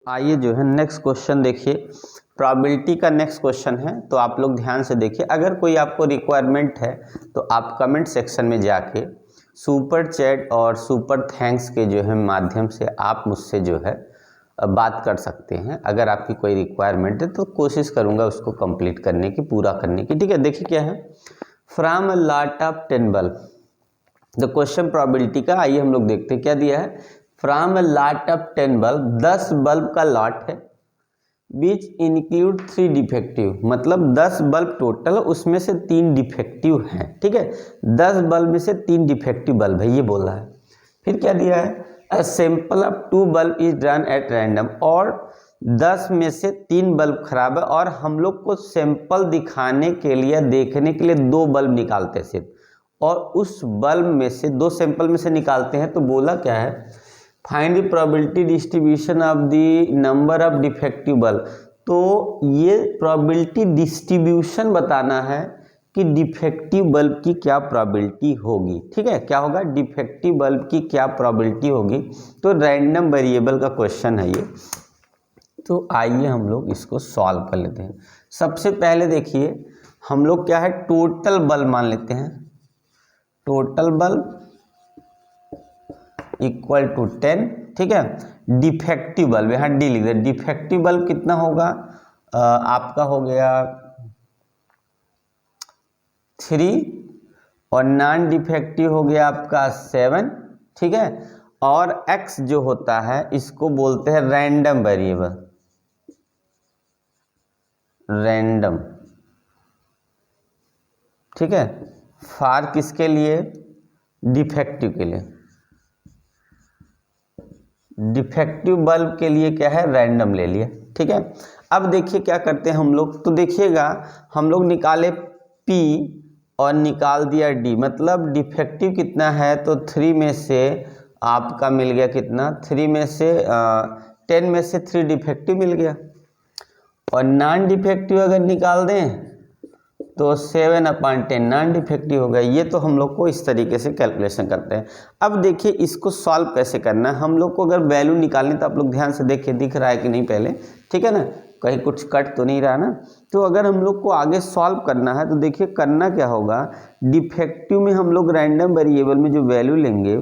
आइए जो है नेक्स्ट क्वेश्चन देखिए, प्रोबेबिलिटी का नेक्स्ट क्वेश्चन है। तो आप लोग ध्यान से देखिए, अगर कोई आपको रिक्वायरमेंट है तो आप कमेंट सेक्शन में जाके सुपर चैट और सुपर थैंक्स के जो है माध्यम से आप मुझसे जो है बात कर सकते हैं। अगर आपकी कोई रिक्वायरमेंट है तो कोशिश करूंगा उसको कंप्लीट करने की, पूरा करने की। ठीक है, देखिए क्या है, from a lot of 10 bulb the question probability का। आइए हम लोग देखते हैं क्या दिया है। From a lot of 10 bulb, 10 bulb का लॉट है, बीच इंक्लूड 3 डिफेक्टिव, मतलब 10 बल्ब टोटल, उसमें से 3 डिफेक्टिव हैं। ठीक है, 10 बल्ब में से 3 डिफेक्टिव बल्ब है, ये बोल रहा है। फिर क्या दिया है, a sample of 2 bulb is drawn at random, और 10 में से 3 बल्ब खराब है और हम लोग को सैंपल दिखाने के लिए, देखने के लिए 2 बल्ब निकालते हैं सिर्फ, और उस बल्ब में से 2 सैंपल में से निकालते हैं। तो बोला क्या है, find the probability distribution of the number of defective bulb. तो ये प्रोबेबिलिटी डिस्ट्रीब्यूशन बताना है कि डिफेक्टिव बल्ब की क्या प्रोबेबिलिटी होगी। ठीक है, क्या होगा, डिफेक्टिव बल्ब की क्या प्रोबेबिलिटी होगी। तो रैंडम वेरिएबल का क्वेश्चन है ये। तो आइए हम लोग इसको सॉल्व कर लेते हैं। सबसे पहले देखिए, हम लोग क्या है, टोटल बल्ब मान लेते हैं। Total bulb equal to 10। ठीक है, डिफेक्टिव बल्ब, यहाँ डी लिख दे। डिफेक्टिव बल्ब कितना होगा, आपका हो गया 3, और नॉन डिफेक्टिव हो गया आपका 7। ठीक है, और x जो होता है इसको बोलते हैं रैंडम वेरिएबल, रैंडम। ठीक है, फॉर किसके लिए, डिफेक्टिव के लिए, डिफेक्टिव बल्ब के लिए क्या है, रैंडम ले लिया। ठीक है, अब देखिए क्या करते हैं हम लोग। तो देखिएगा, हम लोग निकाले P और निकाल दिया D, मतलब डिफेक्टिव कितना है, तो 3 में से आपका मिल गया कितना, 3 में से 10 में से 3 डिफेक्टिव मिल गया, और नॉन डिफेक्टिव अगर निकाल दें तो 7/10 नॉन डिफेक्टिव हो गया। ये तो हम लोग को इस तरीके से कैलकुलेशन करते हैं। अब देखिए इसको सॉल्व कैसे करना है। हम लोग को अगर वैल्यू निकालनी, तो आप लोग ध्यान से देखिए, दिख रहा है कि नहीं पहले, ठीक है ना, कहीं कुछ कट तो नहीं रहा ना। तो अगर हम लोग को आगे सॉल्व करना है तो देखिए करना क्या होगा, डिफेक्टिव में हम लोग रैंडम वेरिएबल में जो वैल्यू लेंगे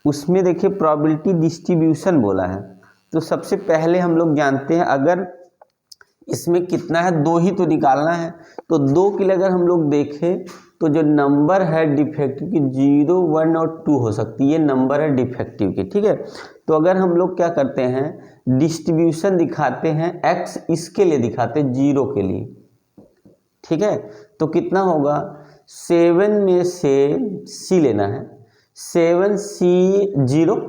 उसमें देखिए प्रोबेबिलिटी डिस्ट्रीब्यूशन बोला है। तो सबसे पहले हम लोग जानते हैं, अगर इसमें कितना है, 2 ही तो निकालना है। तो 2 के लिए अगर हम लोग देखें तो जो नंबर है डिफेक्टिव की 0, 1 और 2 हो सकती है, ये नंबर है डिफेक्टिव की। ठीक है, तो अगर हम लोग क्या करते हैं, डिस्ट्रीब्यूशन दिखाते हैं, x इसके लिए दिखाते हैं 0 के लिए। ठीक है, तो कितना होगा, 7 में से c लेना है, 7c0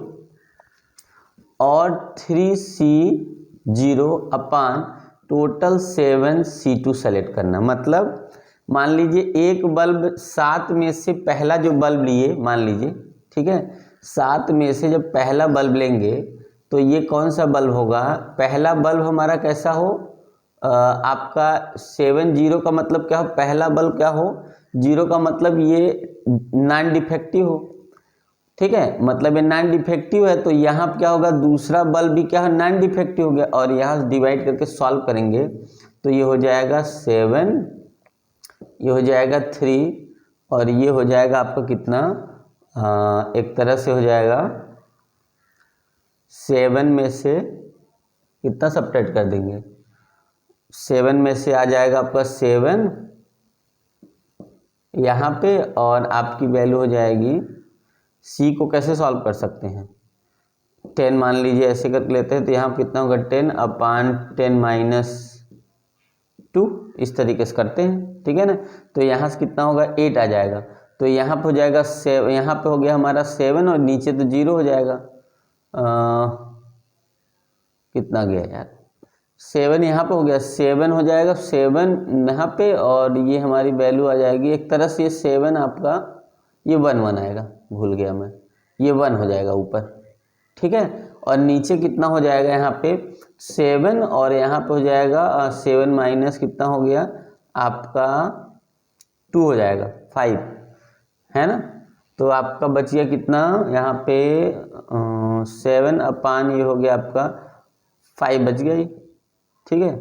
और 3c0 अपान टोटल 7c2 सेलेक्ट करना। मतलब मान लीजिए एक बल्ब 7 में से पहला जो बल्ब लिए, मान लीजिए, ठीक है, 7 में से जब पहला बल्ब लेंगे तो ये कौन सा बल्ब होगा, पहला बल्ब हमारा कैसा हो, आपका 7 का मतलब क्या हो, पहला बल्ब क्या हो, 0 का मतलब ये नॉन डिफेक्टिव हो। ठीक है, मतलब ये नॉन डिफेक्टिव है, तो यहाँ क्या होगा, दूसरा बल्ब भी क्या है, नॉन डिफेक्टिव हो गया, और यहाँ डिवाइड करके सॉल्व करेंगे तो ये हो जाएगा 7, ये हो जाएगा 3, और ये हो जाएगा आपका कितना, एक तरह से हो जाएगा 7 में से कितना सब्ट्रैक्ट कर देंगे, 7 में से आ जाएगा आपका 7 यहाँ पे, और आपकी वैल्यू हो जाएगी, C को कैसे सॉल्व कर सकते हैं, 10 मान लीजिए, ऐसे कर लेते हैं तो यहाँ कितना होगा, 10/10 - 2, इस तरीके से करते हैं। ठीक है ना, तो यहाँ से कितना होगा, 8 आ जाएगा। तो यहाँ पे हो जाएगा 7, यहाँ पे हो गया हमारा 7, और नीचे तो 0 हो जाएगा। कितना गया यार, 7 यहाँ पे हो गया, 7 हो जाएगा, 7 यहाँ पे, और ये हमारी वैल्यू आ जाएगी, एक तरह से ये 7 आपका, ये 1 आएगा, भूल गया मैं, ये 1 हो जाएगा ऊपर। ठीक है, और नीचे कितना हो जाएगा, यहाँ पे 7, और यहाँ पे हो जाएगा 7 माइनस कितना हो गया आपका 2 हो जाएगा, 5 है ना। तो आपका बच गया कितना, यहाँ पे 7 अपान ये हो गया आपका 5 बच गया, ठीक है।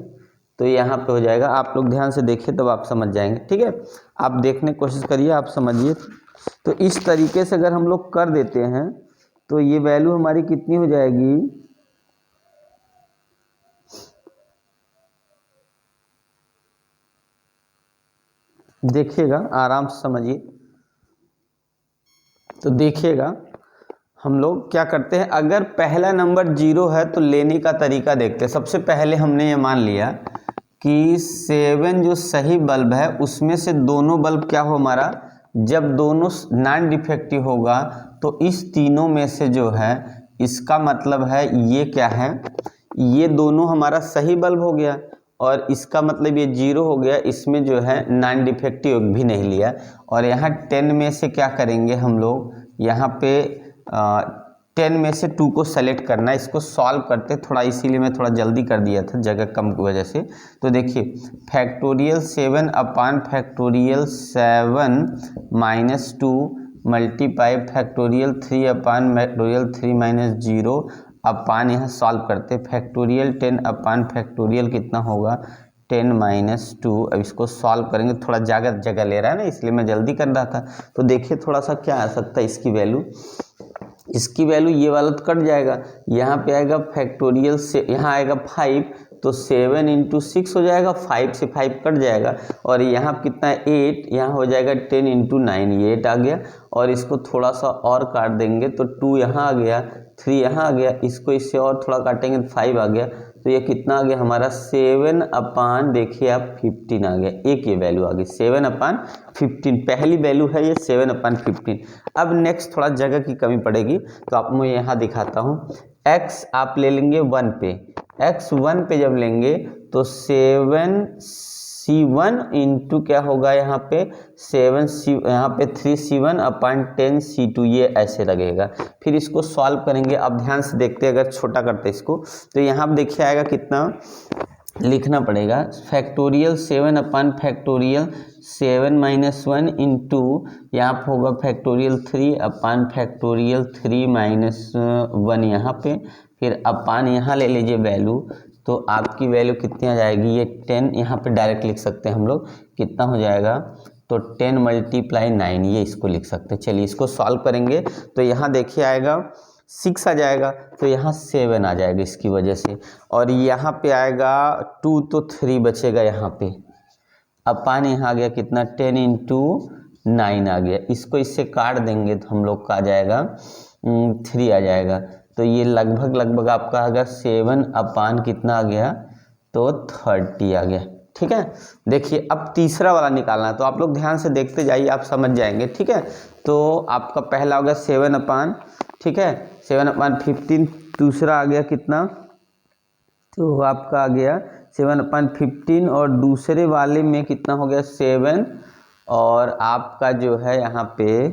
तो यहाँ पे हो जाएगा, आप लोग ध्यान से देखिए तब आप समझ जाएंगे, ठीक है। आप देखने की कोशिश करिए, आप समझिए। तो इस तरीके से अगर हम लोग कर देते हैं तो ये वैल्यू हमारी कितनी हो जाएगी, देखिएगा आराम से समझिए। तो देखिएगा हम लोग क्या करते हैं, अगर पहला नंबर 0 है तो लेने का तरीका देखते हैं। सबसे पहले हमने ये मान लिया कि 7 जो सही बल्ब है उसमें से दोनों बल्ब क्या हो हमारा, जब दोनों नॉन डिफेक्टिव होगा तो इस तीनों में से जो है, इसका मतलब है ये क्या है, ये दोनों हमारा सही बल्ब हो गया और इसका मतलब ये 0 हो गया, इसमें जो है नॉन डिफेक्टिव भी नहीं लिया। और यहाँ 10 में से क्या करेंगे हम लोग, यहाँ पे 10 में से 2 को सेलेक्ट करना है। इसको सॉल्व करते थोड़ा, इसीलिए मैं थोड़ा जल्दी कर दिया था जगह कम की वजह से। तो देखिए फैक्टोरियल 7 अपान फैक्टोरियल 7 माइनस 2 मल्टीपाई फैक्टोरियल 3 अपान फैक्टोरियल 3 माइनस 0 अपान, यहाँ सॉल्व करते फैक्टोरियल 10 अपान फैक्टोरियल कितना होगा 10 माइनस 2। अब इसको सॉल्व करेंगे, थोड़ा जगह ले रहा है ना, इसलिए मैं जल्दी कर रहा था। तो देखिए थोड़ा सा क्या आ सकता है इसकी वैल्यू, इसकी वैल्यू ये वाला तो कट जाएगा, यहाँ पे आएगा फैक्टोरियल से, यहाँ आएगा 5 तो 7 इंटू 6 हो जाएगा, 5 से 5 कट जाएगा। और यहाँ कितना है 8, यहाँ हो जाएगा 10 इंटू 9, ये 8 आ गया। और इसको थोड़ा सा और काट देंगे तो 2 यहाँ आ गया, 3 यहाँ आ गया, इसको इससे और थोड़ा काटेंगे तो 5 आ गया। तो ये कितना आ गया हमारा 7 अपान, देखिए आप 15 आ गया, एक ये वैल्यू आ गई 7 अपान 15, पहली वैल्यू है ये 7 अपान 15। अब नेक्स्ट थोड़ा जगह की कमी पड़ेगी तो आप मैं यहाँ दिखाता हूँ। x आप ले लेंगे 1 पे, x 1 पे जब लेंगे तो 7c1 इंटू क्या होगा यहाँ पे 7c, यहाँ पे 3c1 अपान 10c2, ये ऐसे लगेगा। फिर इसको सॉल्व करेंगे, अब ध्यान से देखते हैं, अगर छोटा करते इसको तो यहाँ पे देखिए आएगा कितना लिखना पड़ेगा, फैक्टोरियल 7 अपान फैक्टोरियल 7 माइनस 1 इंटू यहाँ पर होगा फैक्टोरियल 3 अपान फैक्टोरियल 3 माइनस 1 यहाँ पे, फिर अपान यहाँ ले लीजिए वैल्यू। तो आपकी वैल्यू कितनी आ जाएगी, ये 10 यहाँ पे डायरेक्ट लिख सकते हैं हम लोग, कितना हो जाएगा तो 10 मल्टीप्लाई 9, ये इसको लिख सकते हैं। चलिए इसको सॉल्व करेंगे तो यहाँ देखिए आएगा 6 आ जाएगा, तो यहाँ 7 आ जाएगा इसकी वजह से। और यहाँ पे आएगा 2 तो 3 बचेगा यहाँ पे, अपान यहाँ आ गया कितना 10 इंटू 9 आ गया, इसको इससे काट देंगे तो हम लोग का आ जाएगा 3 आ जाएगा। तो ये लगभग आपका अगर 7 अपान कितना आ गया तो 30 आ गया, ठीक है। देखिए अब तीसरा वाला निकालना है, तो आप लोग ध्यान से देखते जाइए, आप समझ जाएंगे, ठीक है। तो आपका पहला होगा 7 अपान, ठीक है, 7 अपान 15, दूसरा आ गया कितना, तो आपका आ गया 7 अपान 15 और दूसरे वाले में कितना हो गया 7, और आपका जो है यहाँ पे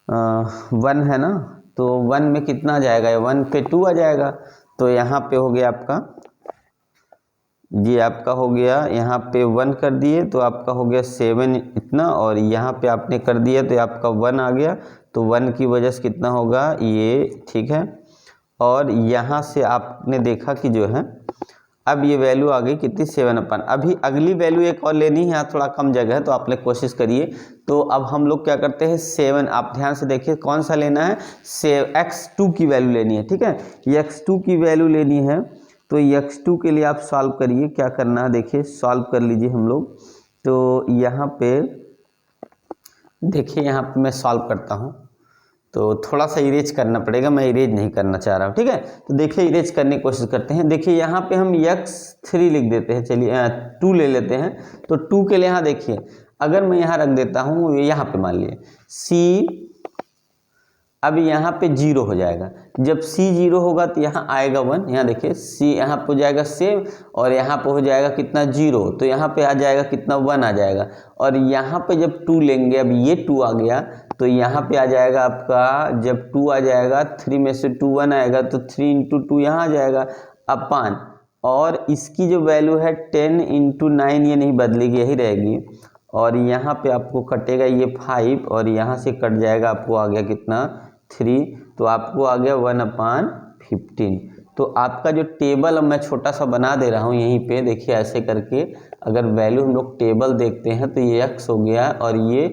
1 है ना, तो 1 में कितना आ जाएगा, 1 पे 2 आ जाएगा। तो यहाँ पे हो गया आपका, ये आपका हो गया यहाँ पे 1 कर दिए तो आपका हो गया 7 इतना, और यहाँ पे आपने कर दिया तो आपका 1 आ गया, तो 1 की वजह से कितना होगा ये, ठीक है। और यहाँ से आपने देखा कि जो है अब ये वैल्यू आ गई कितनी 7 अपान, अभी अगली वैल्यू एक और लेनी है, यहाँ थोड़ा कम जगह है तो आप लोग कोशिश करिए। तो अब हम लोग क्या करते हैं 7, आप ध्यान से देखिए कौन सा लेना है, x2 की वैल्यू लेनी है, ठीक है, x2 की वैल्यू लेनी है। तो x2 के लिए आप सॉल्व करिए, क्या करना है देखिए, सॉल्व कर लीजिए हम लोग। तो यहाँ पे देखिए, यहाँ पे मैं सॉल्व करता हूँ तो थोड़ा सा इरेज करना पड़ेगा, मैं इरेज नहीं करना चाह रहा हूँ, ठीक है। तो देखिए इरेज करने की कोशिश करते हैं। देखिए यहाँ पे हम x3 लिख देते हैं, चलिए 2 ले लेते हैं। तो 2 के लिए यहाँ देखिए, अगर मैं यहाँ रख देता हूँ यहाँ पे मान लिए c, अब यहाँ पे 0 हो जाएगा, जब c 0 होगा तो यहाँ आएगा 1, यहाँ देखिए c यहाँ पे हो जाएगा सेम, और यहाँ पे हो जाएगा कितना 0, तो यहाँ पे आ जाएगा कितना 1 आ जाएगा। और यहाँ पे जब 2 लेंगे, अब ये 2 आ गया तो यहाँ पे आ जाएगा आपका, जब 2 आ जाएगा 3 में से 2 1 आएगा तो 3 इंटू 2 यहाँ आ जाएगा अपान, और इसकी जो वैल्यू है 10 इंटू 9 ये नहीं बदलेगी, यही रहेगी। और यहाँ पे आपको कटेगा ये 5, और यहाँ से कट जाएगा, आपको आ गया कितना 3, तो आपको आ गया 1 अपान 15। तो आपका जो टेबल अब मैं छोटा सा बना दे रहा हूँ यहीं पे, देखिए ऐसे करके अगर वैल्यू हम लोग टेबल देखते हैं तो ये x हो गया और ये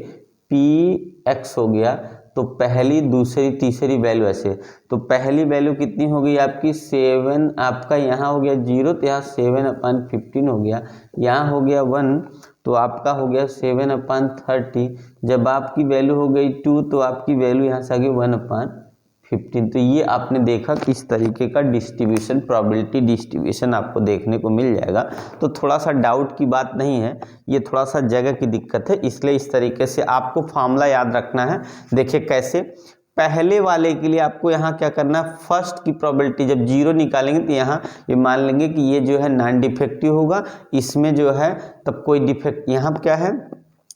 px हो गया। तो पहली दूसरी तीसरी वैल्यू ऐसे, तो पहली वैल्यू कितनी हो गई आपकी 7, आपका यहाँ हो गया 0, तो यहाँ 7/15 हो गया, यहाँ हो गया 1, तो आपका हो गया 7/30। जब आपकी वैल्यू हो गई 2 तो आपकी वैल्यू यहाँ से आ गई 1/15। तो ये आपने देखा किस तरीके का डिस्ट्रीब्यूशन, प्रोबेबिलिटी डिस्ट्रीब्यूशन आपको देखने को मिल जाएगा। तो थोड़ा सा डाउट की बात नहीं है, ये थोड़ा सा जगह की दिक्कत है, इसलिए इस तरीके से आपको फार्मूला याद रखना है। देखिए कैसे, पहले वाले के लिए आपको यहाँ क्या करना है, फर्स्ट की प्रोबेबिलिटी जब 0 निकालेंगे तो यहाँ ये मान लेंगे कि ये जो है नॉन डिफेक्टिव होगा, इसमें जो है तब कोई डिफेक्ट, यहाँ क्या है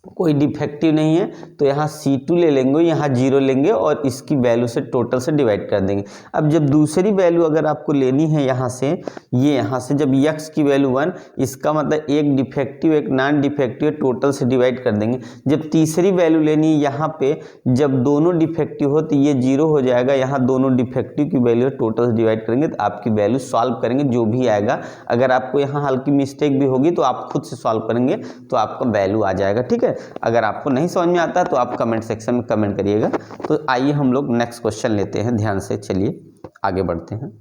कोई डिफेक्टिव नहीं है, तो यहाँ C2 ले लेंगे, यहाँ 0 लेंगे और इसकी वैल्यू से टोटल से डिवाइड कर देंगे। अब जब दूसरी वैल्यू अगर आपको लेनी है यहाँ से, ये यहाँ से जब x की वैल्यू 1, इसका मतलब एक डिफेक्टिव एक नॉन डिफेक्टिव टोटल से डिवाइड कर देंगे। जब तीसरी वैल्यू लेनी है यहाँ पे, जब दोनों डिफेक्टिव हो तो ये 0 हो जाएगा, यहाँ दोनों डिफेक्टिव की वैल्यू टोटल से डिवाइड करेंगे तो आपकी वैल्यू सॉल्व करेंगे जो भी आएगा। अगर आपको यहाँ हल्की मिस्टेक भी होगी तो आप खुद से सॉल्व करेंगे तो आपका वैल्यू आ जाएगा, ठीक है। अगर आपको नहीं समझ में आता तो आप कमेंट सेक्शन में कमेंट करिएगा। तो आइए हम लोग नेक्स्ट क्वेश्चन लेते हैं ध्यान से, चलिए आगे बढ़ते हैं।